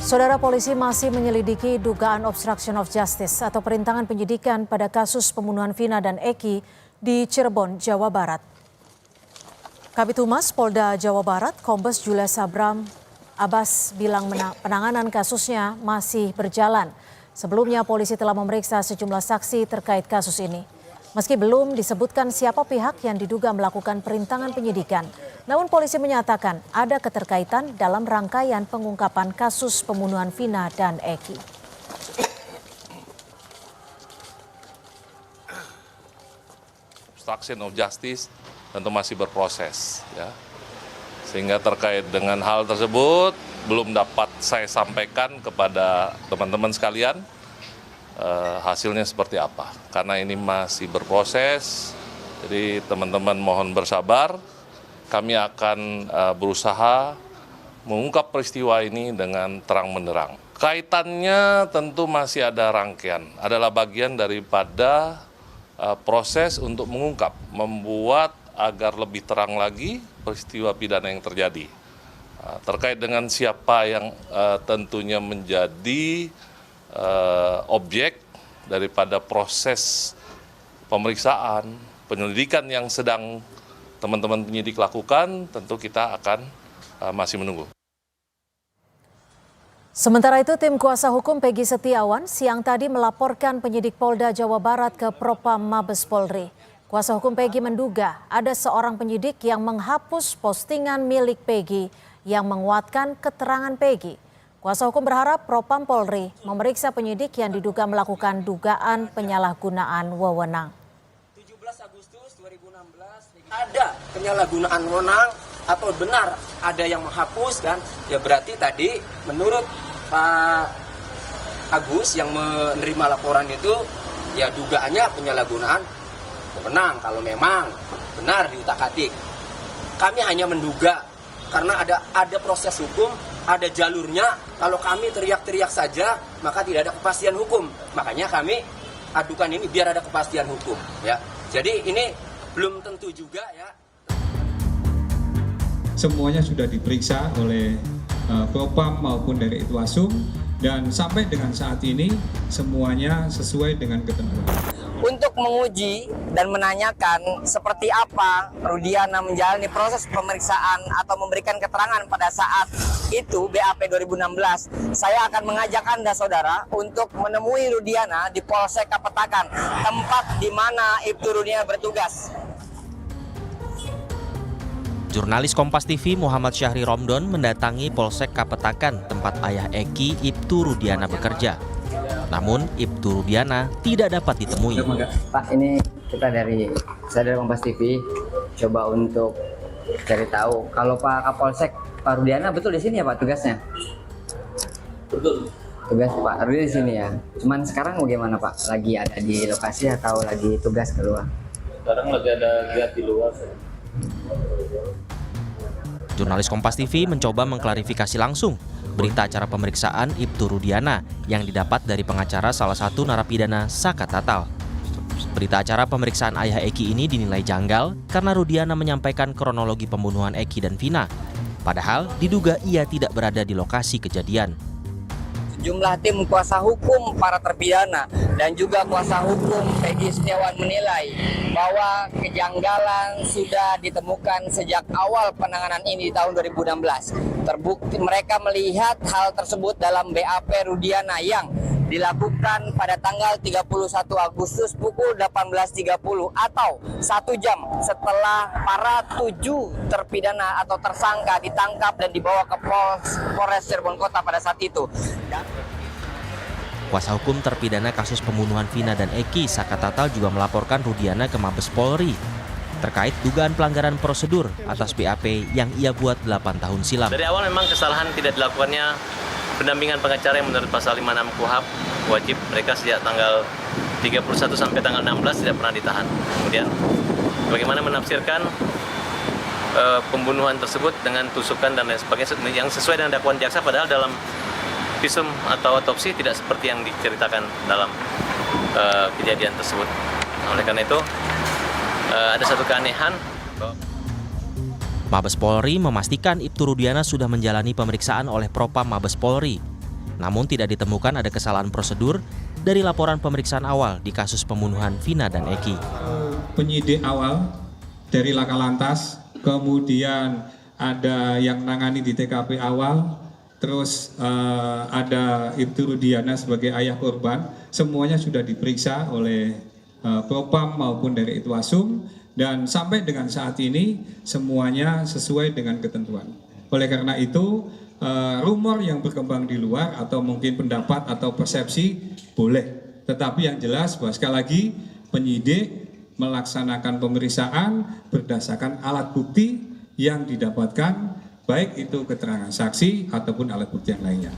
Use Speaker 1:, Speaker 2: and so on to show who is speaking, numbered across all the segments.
Speaker 1: Saudara, polisi masih menyelidiki dugaan obstruction of justice atau perintangan penyidikan pada kasus pembunuhan Vina dan Eki di Cirebon, Jawa Barat. Kabid Humas Polda Jawa Barat, Kombes Julius Sabram Abbas bilang penanganan kasusnya masih berjalan. Sebelumnya polisi telah memeriksa sejumlah saksi terkait kasus ini. Meski belum disebutkan siapa pihak yang diduga melakukan perintangan penyidikan, namun polisi menyatakan ada keterkaitan dalam rangkaian pengungkapan kasus pembunuhan Vina dan Eki.
Speaker 2: Obstruction of justice tentu masih berproses, ya. Sehingga terkait dengan hal tersebut belum dapat saya sampaikan kepada teman-teman sekalian hasilnya seperti apa. Karena ini masih berproses, jadi teman-teman mohon bersabar. Kami akan berusaha mengungkap peristiwa ini dengan terang benderang. Kaitannya tentu masih ada rangkaian, adalah bagian daripada proses untuk mengungkap, membuat agar lebih terang lagi peristiwa pidana yang terjadi. Terkait dengan siapa yang tentunya menjadi objek daripada proses pemeriksaan, penyelidikan yang sedang teman-teman penyidik lakukan, tentu kita akan masih menunggu.
Speaker 1: Sementara itu, tim kuasa hukum Peggy Setiawan siang tadi melaporkan penyidik Polda Jawa Barat ke Propam Mabes Polri. Kuasa hukum Peggy menduga ada seorang penyidik yang menghapus postingan milik Peggy yang menguatkan keterangan Peggy. Kuasa hukum berharap Propam Polri memeriksa penyidik yang diduga melakukan dugaan penyalahgunaan wewenang.
Speaker 3: 17 Agustus 2016 ada penyalahgunaan wewenang atau benar ada yang menghapus, dan ya berarti tadi menurut Pak Agus yang menerima laporan itu ya dugaannya penyalahgunaan wewenang kalau memang benar diutak-atik. Kami hanya menduga karena ada proses hukum, ada jalurnya. Kalau kami teriak-teriak saja maka tidak ada kepastian hukum. Makanya kami adukan ini biar ada kepastian hukum, ya. Jadi ini belum tentu juga, ya.
Speaker 4: Semuanya sudah diperiksa oleh Propam maupun dari Itwasum, dan sampai dengan saat ini semuanya sesuai dengan ketentuan.
Speaker 5: Untuk menguji dan menanyakan seperti apa Rudiana menjalani proses pemeriksaan atau memberikan keterangan pada saat itu BAP 2016, saya akan mengajak Anda saudara untuk menemui Rudiana di Polsek Kapetakan, tempat di mana Ibtu Rudiana bertugas.
Speaker 6: Jurnalis Kompas TV Muhammad Syahri Romdon mendatangi Polsek Kapetakan, tempat ayah Eki Ibtu Rudiana bekerja. Namun Ibtu Rudiana tidak dapat ditemui.
Speaker 5: Pak, ini saya dari Kompas TV coba untuk cari tahu kalau Pak Kapolsek Pak Rudiana betul di sini ya Pak tugasnya? Betul. Tugas Pak Rudiana di sini ya. Cuman sekarang bagaimana Pak? Lagi ada di lokasi atau lagi tugas keluar?
Speaker 7: Sekarang lagi ada lihat di luar.
Speaker 6: Jurnalis Kompas TV mencoba mengklarifikasi langsung berita acara pemeriksaan Ibtu Rudiana yang didapat dari pengacara salah satu narapidana Saka Tatal. Berita acara pemeriksaan ayah Eki ini dinilai janggal karena Rudiana menyampaikan kronologi pembunuhan Eki dan Vina. Padahal diduga ia tidak berada di lokasi kejadian.
Speaker 5: Sejumlah tim kuasa hukum para terpidana dan juga kuasa hukum Peggy Setiawan menilai bahwa kejanggalan sudah ditemukan sejak awal penanganan ini di tahun 2016. Terbukti mereka melihat hal tersebut dalam BAP Rudiana yang dilakukan pada tanggal 31 Agustus pukul 18.30 atau 1 jam setelah para 7 terpidana atau tersangka ditangkap dan dibawa ke Polres Cirebon Kota pada saat itu.
Speaker 6: Kuasa hukum terpidana kasus pembunuhan Vina dan Eki, Saka Tatal, juga melaporkan Rudiana ke Mabes Polri terkait dugaan pelanggaran prosedur atas BAP yang ia buat 8 tahun silam.
Speaker 7: Dari awal memang kesalahan tidak dilakukannya pendampingan pengacara yang menurut pasal 56 KUHP wajib mereka sejak tanggal 31 sampai tanggal 16 tidak pernah ditahan. Kemudian bagaimana menafsirkan pembunuhan tersebut dengan tusukan dan lain sebagainya yang sesuai dengan dakwaan jaksa, padahal dalam visum atau otopsi tidak seperti yang diceritakan dalam kejadian tersebut. Oleh karena itu ada satu keanehan.
Speaker 6: Mabes Polri memastikan Ibtu Rudiana sudah menjalani pemeriksaan oleh Propam Mabes Polri. Namun tidak ditemukan ada kesalahan prosedur dari laporan pemeriksaan awal di kasus pembunuhan Vina dan Eki.
Speaker 4: Penyidik awal dari Laka Lantas, kemudian ada yang nangani di TKP awal, terus ada Ibtu Rudiana sebagai ayah korban, semuanya sudah diperiksa oleh Propam maupun dari Itwasum, dan sampai dengan saat ini semuanya sesuai dengan ketentuan. Oleh karena itu, rumor yang berkembang di luar atau mungkin pendapat atau persepsi boleh, tetapi yang jelas bahwa sekali lagi penyidik melaksanakan pemeriksaan berdasarkan alat bukti yang didapatkan, baik itu keterangan saksi ataupun alat bukti yang lainnya.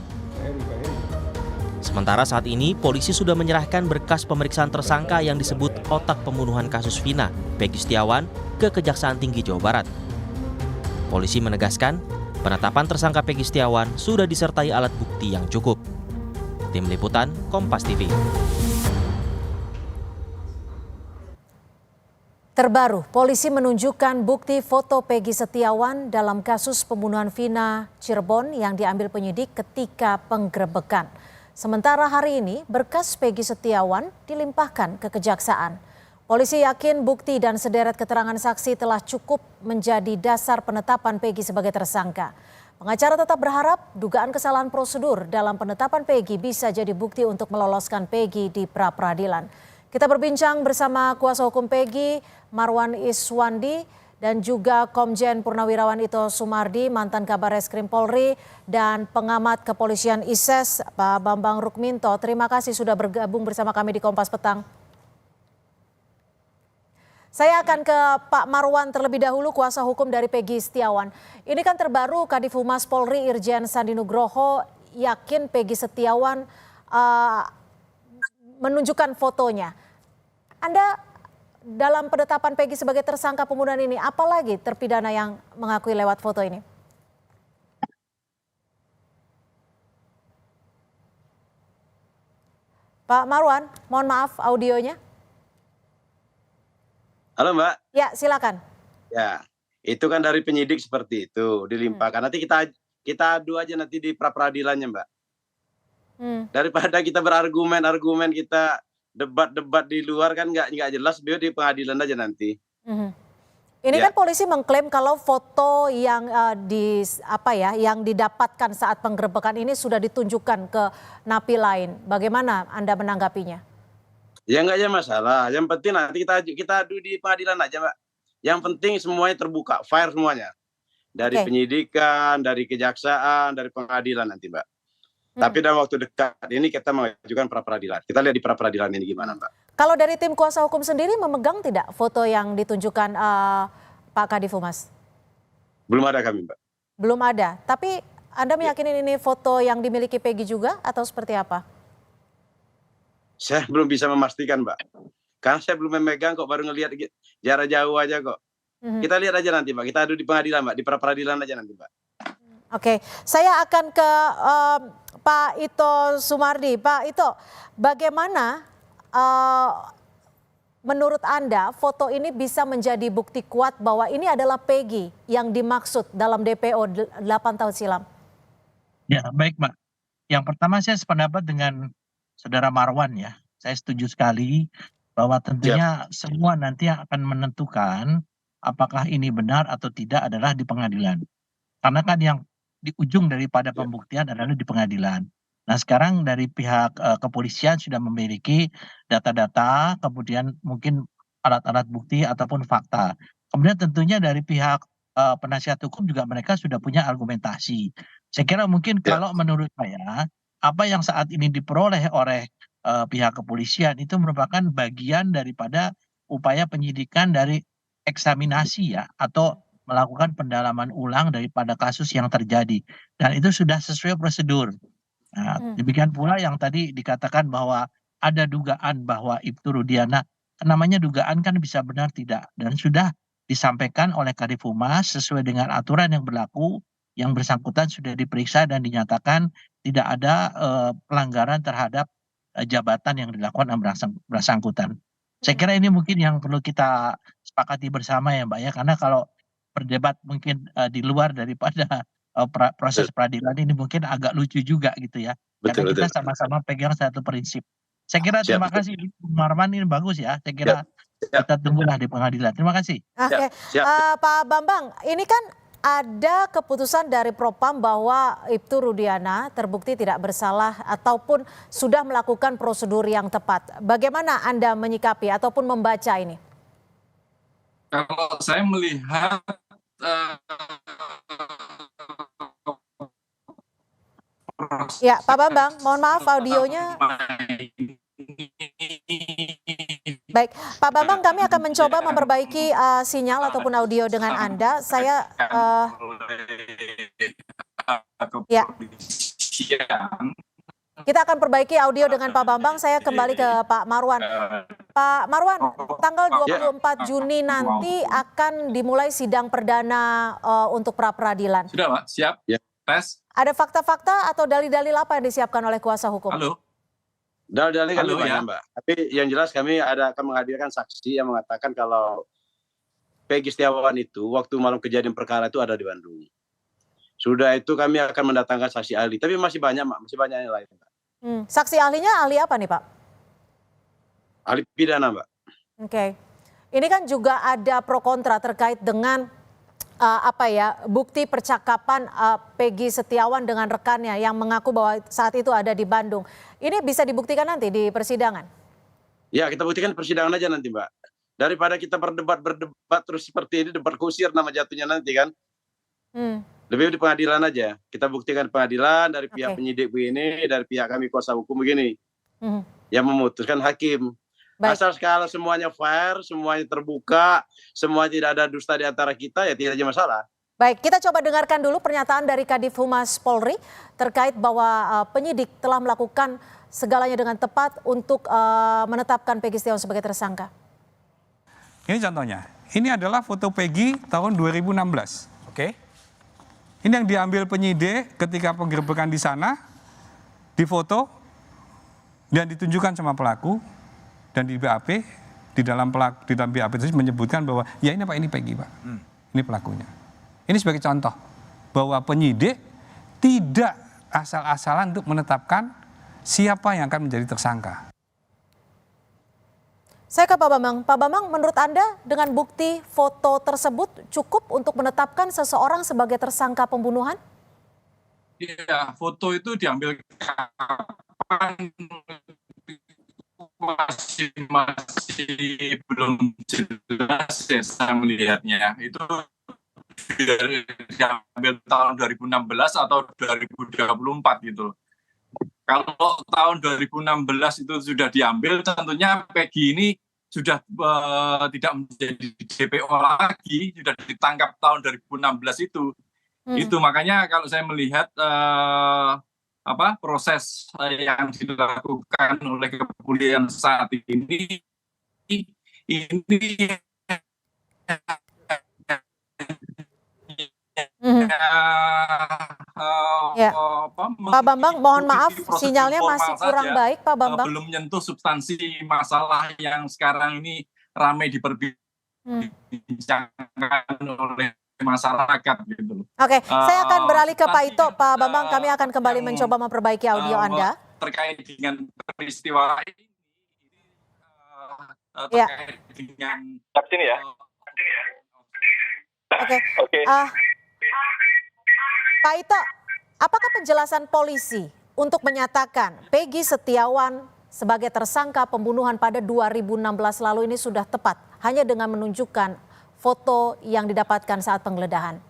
Speaker 6: Sementara saat ini, polisi sudah menyerahkan berkas pemeriksaan tersangka yang disebut otak pembunuhan kasus Vina, Peggy Setiawan, ke Kejaksaan Tinggi Jawa Barat. Polisi menegaskan, penetapan tersangka Peggy Setiawan sudah disertai alat bukti yang cukup. Tim Liputan, Kompas TV.
Speaker 1: Terbaru, polisi menunjukkan bukti foto Peggy Setiawan dalam kasus pembunuhan Vina Cirebon yang diambil penyidik ketika penggerebekan. Sementara hari ini, berkas Peggy Setiawan dilimpahkan ke Kejaksaan. Polisi yakin bukti dan sederet keterangan saksi telah cukup menjadi dasar penetapan Peggy sebagai tersangka. Pengacara tetap berharap dugaan kesalahan prosedur dalam penetapan Peggy bisa jadi bukti untuk meloloskan Peggy di pra-peradilan. Kita berbincang bersama kuasa hukum Peggy, Marwan Iswandi, dan juga Komjen Purnawirawan Ito Sumardi, mantan Kabar Reskrim Polri, dan pengamat kepolisian ISES, Pak Bambang Rukminto. Terima kasih sudah bergabung bersama kami di Kompas Petang. Saya akan ke Pak Marwan terlebih dahulu, kuasa hukum dari Peggy Setiawan. Ini kan terbaru Kadif Humas Polri Irjen Sandi Nugroho yakin Peggy Setiawan menunjukkan fotonya. Anda dalam penetapan Peggy sebagai tersangka pembunuhan ini, apalagi terpidana yang mengakui lewat foto ini? Pak Marwan, mohon maaf audionya.
Speaker 8: Halo Mbak.
Speaker 1: Ya, silakan.
Speaker 8: Ya, itu kan dari penyidik seperti itu dilimpahkan. Nanti kita adu aja nanti di pra-peradilannya Mbak. Daripada kita berargumen kita debat-debat di luar kan nggak jelas, biar di pengadilan aja nanti.
Speaker 1: Ini kan polisi mengklaim kalau foto yang yang didapatkan saat penggerebekan ini sudah ditunjukkan ke napi lain. Bagaimana Anda menanggapinya?
Speaker 8: Ya nggak ada masalah. Yang penting nanti kita adu di pengadilan aja Mbak. Yang penting semuanya terbuka, fair semuanya. Dari penyidikan, dari kejaksaan, dari pengadilan nanti Mbak. Tapi dalam waktu dekat ini kita mengajukan pra-peradilan. Kita lihat di pra-peradilan ini gimana Mbak.
Speaker 1: Kalau dari tim kuasa hukum sendiri memegang tidak foto yang ditunjukkan Pak Kadif Humas?
Speaker 8: Belum ada kami Mbak.
Speaker 1: Belum ada, tapi Anda meyakini ini foto yang dimiliki Peggy juga atau seperti apa?
Speaker 8: Saya belum bisa memastikan Mbak. Karena saya belum memegang kok, baru ngelihat jarak jauh aja kok. Kita lihat aja nanti Mbak, kita adu di pengadilan Mbak, di pra-peradilan aja nanti Mbak.
Speaker 1: Oke, saya akan ke Pak Ito Sumardi. Pak Ito, bagaimana menurut Anda foto ini bisa menjadi bukti kuat bahwa ini adalah Peggy yang dimaksud dalam DPO 8 tahun silam?
Speaker 9: Ya, baik Mbak. Yang pertama saya sependapat dengan Saudara Marwan ya. Saya setuju sekali bahwa tentunya semua nanti yang akan menentukan apakah ini benar atau tidak adalah di pengadilan. Karena kan yang di ujung daripada pembuktian adalah di pengadilan. Nah sekarang dari pihak kepolisian sudah memiliki data-data, kemudian mungkin alat-alat bukti ataupun fakta. Kemudian tentunya dari pihak penasihat hukum juga mereka sudah punya argumentasi. Saya kira mungkin kalau menurut saya, apa yang saat ini diperoleh oleh pihak kepolisian itu merupakan bagian daripada upaya penyidikan dari eksaminasi ya, atau melakukan pendalaman ulang daripada kasus yang terjadi. Dan itu sudah sesuai prosedur. Nah, demikian pula yang tadi dikatakan bahwa ada dugaan bahwa Ibtu Rudiana, namanya dugaan kan bisa benar tidak. Dan sudah disampaikan oleh Kadif Humas sesuai dengan aturan yang berlaku, yang bersangkutan sudah diperiksa dan dinyatakan tidak ada pelanggaran terhadap jabatan yang dilakukan oleh bersangkutan. Saya kira ini mungkin yang perlu kita sepakati bersama ya Mbak ya, karena kalau berdebat mungkin di luar daripada proses peradilan ini mungkin agak lucu juga gitu ya. Karena kita sama-sama pegang satu prinsip. Saya kira
Speaker 8: Siap,
Speaker 9: terima
Speaker 8: betul.
Speaker 9: kasih Bung Marwan, ini bagus ya. Saya kira kita tunggulah di pengadilan. Terima kasih.
Speaker 1: Oke,
Speaker 8: siap.
Speaker 1: Pak Bambang, ini kan ada keputusan dari Propam bahwa Ibtu Rudiana terbukti tidak bersalah ataupun sudah melakukan prosedur yang tepat. Bagaimana Anda menyikapi ataupun membaca ini?
Speaker 4: Kalau saya melihat
Speaker 1: Ya, Pak Bambang, mohon maaf audionya. Baik, Pak Bambang, kami akan mencoba memperbaiki sinyal ataupun audio dengan Anda. Saya ya. Kita akan perbaiki audio dengan Pak Bambang. Saya kembali ke Pak Marwan. Pak Marwan, tanggal 24 Juni nanti akan dimulai sidang perdana untuk pra peradilan.
Speaker 4: sudah Pak, siap.
Speaker 8: Ya.
Speaker 4: Tes.
Speaker 1: Ada fakta-fakta atau dalil-dalil apa yang disiapkan oleh kuasa hukum?
Speaker 4: Halo.
Speaker 8: Dalil-dalil kami
Speaker 4: Halo,
Speaker 8: banyak,
Speaker 4: ya.
Speaker 8: Mbak. Tapi yang jelas kami akan menghadirkan saksi yang mengatakan kalau Peggy Setiawan itu waktu malam kejadian perkara itu ada di Bandung. Sudah itu kami akan mendatangkan saksi ahli. Tapi masih banyak, Mbak. Masih banyak yang lain, Mbak.
Speaker 1: Saksi ahlinya ahli apa nih, Pak?
Speaker 8: Ahli pidana, Mbak.
Speaker 1: Oke. Ini kan juga ada pro kontra terkait dengan bukti percakapan Peggy Setiawan dengan rekannya yang mengaku bahwa saat itu ada di Bandung. Ini bisa dibuktikan nanti di persidangan?
Speaker 8: Ya, kita buktikan persidangan aja nanti, Mbak. Daripada kita berdebat terus seperti ini, debat kusir nama jatuhnya nanti kan. Lebih di pengadilan aja. Kita buktikan pengadilan dari pihak penyidik begini, dari pihak kami kuasa hukum begini. Yang memutuskan hakim.
Speaker 1: Baik.
Speaker 8: Asal kalau semuanya fair, semuanya terbuka, semua tidak ada dusta di antara kita, ya tidak ada masalah.
Speaker 1: Baik, kita coba dengarkan dulu pernyataan dari Kadif Humas Polri terkait bahwa penyidik telah melakukan segalanya dengan tepat untuk menetapkan Peggy Setiawan sebagai tersangka.
Speaker 10: Ini contohnya, ini adalah foto Peggy tahun 2016.
Speaker 11: Oke.
Speaker 10: Ini yang diambil penyidik ketika penggerbekan di sana, difoto dan ditunjukkan sama pelaku. Dan di BAP, di dalam BAP itu menyebutkan bahwa ya ini Pak, ini Peggy Pak, ini pelakunya. Ini sebagai contoh bahwa penyidik tidak asal-asalan untuk menetapkan siapa yang akan menjadi tersangka.
Speaker 1: Saya ke Pak Bambang. Pak Bambang, menurut Anda dengan bukti foto tersebut cukup untuk menetapkan seseorang sebagai tersangka pembunuhan?
Speaker 4: Iya, foto itu diambil kapan masih belum jelas ya saya melihatnya. Itu diambil tahun 2016 atau 2024 gitu. Kalau tahun 2016 itu sudah diambil, tentunya Peggy ini sudah tidak menjadi DPO lagi, sudah ditangkap tahun 2016 itu. Itu makanya kalau saya melihat proses yang dilakukan oleh kepolisian saat ini
Speaker 1: Pak Bambang, mohon maaf sinyalnya masih kurang baik, Pak Bambang.
Speaker 4: Belum menyentuh substansi masalah yang sekarang ini ramai diperbincangkan oleh masyarakat gitu.
Speaker 1: Oke, saya akan beralih ke Pak Ito. Pak Bambang, kami akan kembali mencoba memperbaiki audio Anda.
Speaker 4: Terkait dengan peristiwa ini, terkait dengan
Speaker 7: Sini ya.
Speaker 1: Oke. Pak Ito, apakah penjelasan polisi untuk menyatakan Peggy Setiawan sebagai tersangka pembunuhan pada 2016 lalu ini sudah tepat hanya dengan menunjukkan foto yang didapatkan saat penggeledahan?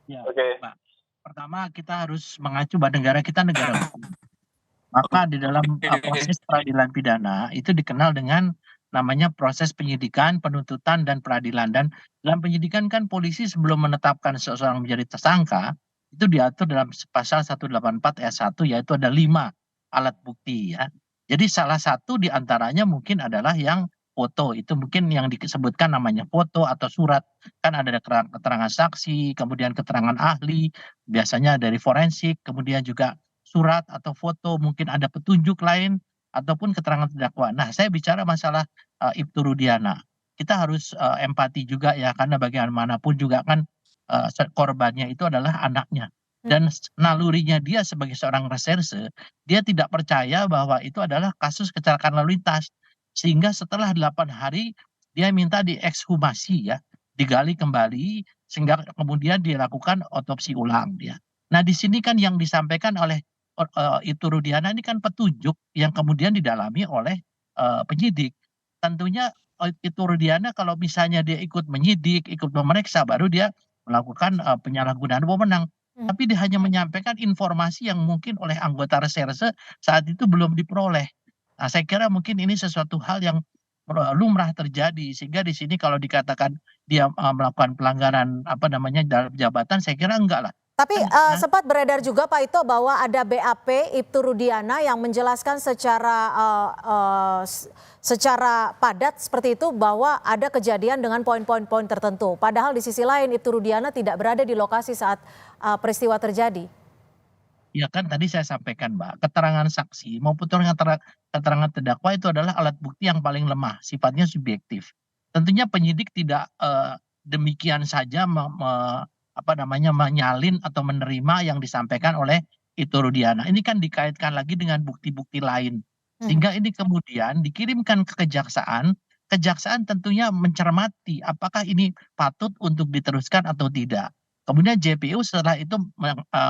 Speaker 9: Ya, Pak. Pertama kita harus mengacu bahwa negara kita negara hukum. Maka di dalam proses peradilan pidana itu dikenal dengan namanya proses penyidikan, penuntutan, dan peradilan. Dan dalam penyidikan kan polisi sebelum menetapkan seseorang menjadi tersangka, itu diatur dalam pasal 184 ayat 1, yaitu ada 5 alat bukti ya. Jadi salah satu diantaranya mungkin adalah yang foto, itu mungkin yang disebutkan namanya foto atau surat. Kan ada keterangan saksi, kemudian keterangan ahli, biasanya dari forensik, kemudian juga surat atau foto, mungkin ada petunjuk lain, ataupun keterangan terdakwa. Nah, saya bicara masalah Ibtu Rudiana. Kita harus empati juga ya, karena bagaimanapun juga kan korbannya itu adalah anaknya. Dan nalurinya dia sebagai seorang reserse, dia tidak percaya bahwa itu adalah kasus kecelakaan lalu lintas. Sehingga setelah 8 hari dia minta diekshumasi ya, digali kembali sehingga kemudian dilakukan otopsi ulang ya. Nah, di sini kan yang disampaikan oleh Ibtu Rudiana ini kan petunjuk yang kemudian didalami oleh penyidik. Tentunya Ibtu Rudiana kalau misalnya dia ikut menyidik, ikut memeriksa, baru dia melakukan penyalahgunaan wewenang. Tapi dia hanya menyampaikan informasi yang mungkin oleh anggota reserse saat itu belum diperoleh. Nah, saya kira mungkin ini sesuatu hal yang lumrah terjadi, sehingga di sini kalau dikatakan dia melakukan pelanggaran apa namanya dalam jabatan, saya kira enggak lah.
Speaker 1: Tapi
Speaker 9: Kan
Speaker 1: sempat beredar juga Pak Ito bahwa ada BAP Ibtu Rudiana yang menjelaskan secara padat seperti itu bahwa ada kejadian dengan poin-poin tertentu. Padahal di sisi lain Ibtu Rudiana tidak berada di lokasi saat peristiwa terjadi.
Speaker 9: ya kan tadi saya sampaikan Mbak, keterangan saksi maupun keterangan terdakwa itu adalah alat bukti yang paling lemah, sifatnya subjektif. Tentunya penyidik tidak demikian saja apa namanya menyalin atau menerima yang disampaikan oleh Ibtu Rudiana. Ini kan dikaitkan lagi dengan bukti-bukti lain. Sehingga ini kemudian dikirimkan ke kejaksaan. Kejaksaan tentunya mencermati apakah ini patut untuk diteruskan atau tidak. Kemudian JPU setelah itu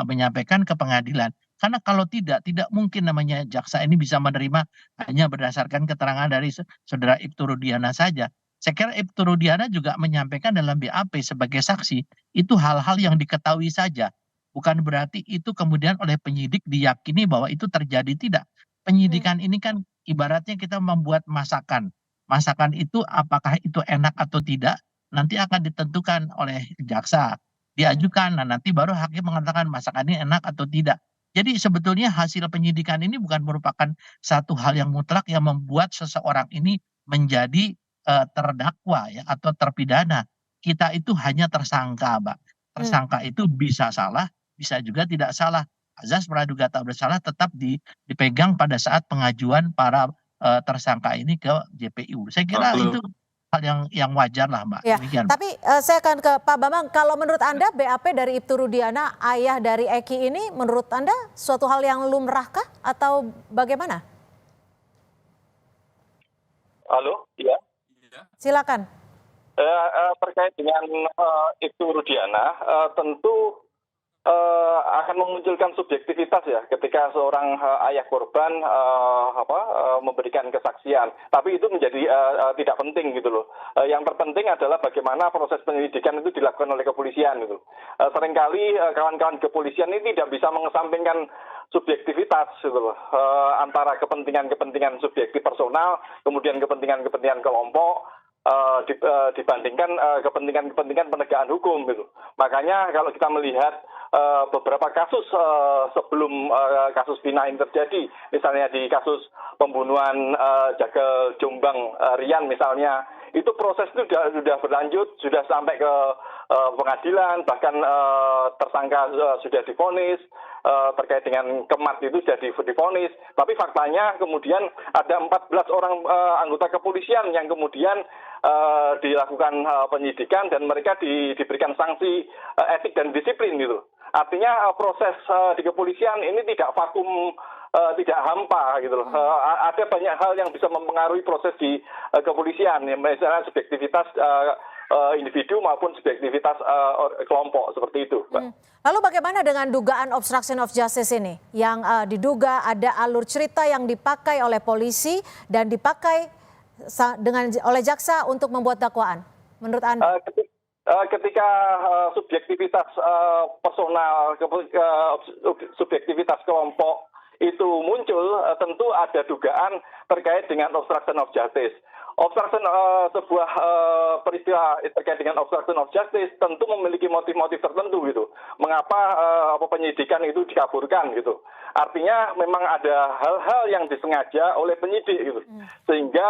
Speaker 9: menyampaikan ke pengadilan. Karena kalau tidak mungkin namanya jaksa ini bisa menerima hanya berdasarkan keterangan dari saudara Ibtu Rudiana saja. Saya kira Ibtu Rudiana juga menyampaikan dalam BAP sebagai saksi, itu hal-hal yang diketahui saja. Bukan berarti itu kemudian oleh penyidik diyakini bahwa itu terjadi, tidak. Penyidikan ini kan ibaratnya kita membuat masakan. Masakan itu apakah itu enak atau tidak, nanti akan ditentukan oleh jaksa. Diajukan, nah nanti baru hakim mengatakan masakan ini enak atau tidak. Jadi sebetulnya hasil penyidikan ini bukan merupakan satu hal yang mutlak yang membuat seseorang ini menjadi terdakwa ya atau terpidana. Kita itu hanya tersangka, Mbak. Tersangka itu bisa salah, bisa juga tidak salah. Azas praduga tak bersalah tetap dipegang pada saat pengajuan para tersangka ini ke JPU. Saya kira itu hal yang wajar lah, Mbak.
Speaker 1: Ya,
Speaker 9: Demikian, Mbak.
Speaker 1: tapi saya akan ke Pak Bambang. Kalau menurut Anda BAP dari Ibtu Rudiana, ayah dari Eki ini, menurut Anda suatu hal yang lumrahkah atau bagaimana?
Speaker 11: Halo, iya.
Speaker 1: Silakan.
Speaker 11: Terkait dengan Ibtu Rudiana, tentu akan memunculkan subjektivitas ya ketika seorang ayah korban memberikan kesaksian. Tapi itu menjadi tidak penting gitu loh. Yang terpenting adalah bagaimana proses penyelidikan itu dilakukan oleh kepolisian gitu. Seringkali kawan-kawan kepolisian ini tidak bisa mengesampingkan subjektivitas gitu loh. Antara kepentingan-kepentingan subjektif personal, kemudian kepentingan-kepentingan kelompok, dibandingkan kepentingan-kepentingan penegakan hukum gitu. Makanya kalau kita melihat beberapa kasus sebelum kasus Vina ini terjadi, misalnya di kasus pembunuhan Jagel Jombang Rian misalnya, itu proses itu sudah berlanjut, sudah sampai ke pengadilan, bahkan tersangka sudah divonis, terkait dengan kemat itu sudah divonis. Tapi faktanya kemudian ada 14 orang anggota kepolisian yang kemudian dilakukan penyidikan dan mereka diberikan sanksi etik dan disiplin gitu. Artinya proses di kepolisian ini tidak vakum, tidak hampa gitu loh. Ada banyak hal yang bisa mempengaruhi proses di kepolisian, misalnya subjektivitas individu maupun subjektivitas kelompok seperti itu, Mbak.
Speaker 1: Lalu bagaimana dengan dugaan obstruction of justice ini yang diduga ada alur cerita yang dipakai oleh polisi dan dipakai oleh jaksa untuk membuat dakwaan? Menurut Anda?
Speaker 11: Ketika subjektivitas personal, subjektivitas kelompok itu muncul, tentu ada dugaan terkait dengan obstruction of justice. Obstruction sebuah peristiwa terkait dengan obstruction of justice tentu memiliki motif-motif tertentu gitu. Mengapa penyidikan itu dikaburkan gitu. Artinya memang ada hal-hal yang disengaja oleh penyidik gitu. Sehingga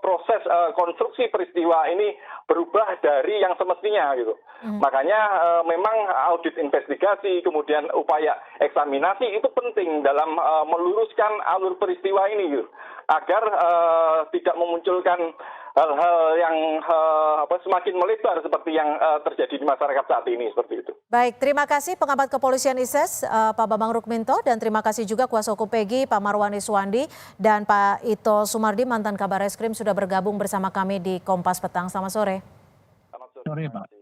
Speaker 11: proses konstruksi peristiwa ini berubah dari yang semestinya gitu. Makanya memang audit investigasi kemudian upaya eksaminasi itu penting dalam meluruskan alur peristiwa ini gitu. Agar tidak memunculkan hal-hal yang semakin melebar seperti yang terjadi di masyarakat saat ini seperti itu.
Speaker 1: Baik, terima kasih pengamat kepolisian ISES Pak Bambang Rukminto, dan terima kasih juga kuasa hukum Peggy Pak Marwan Iswandi dan Pak Ito Sumardi mantan Kabar Reskrim sudah bergabung bersama kami di Kompas Petang. Selamat sore.
Speaker 11: Selamat
Speaker 9: Sore, Pak.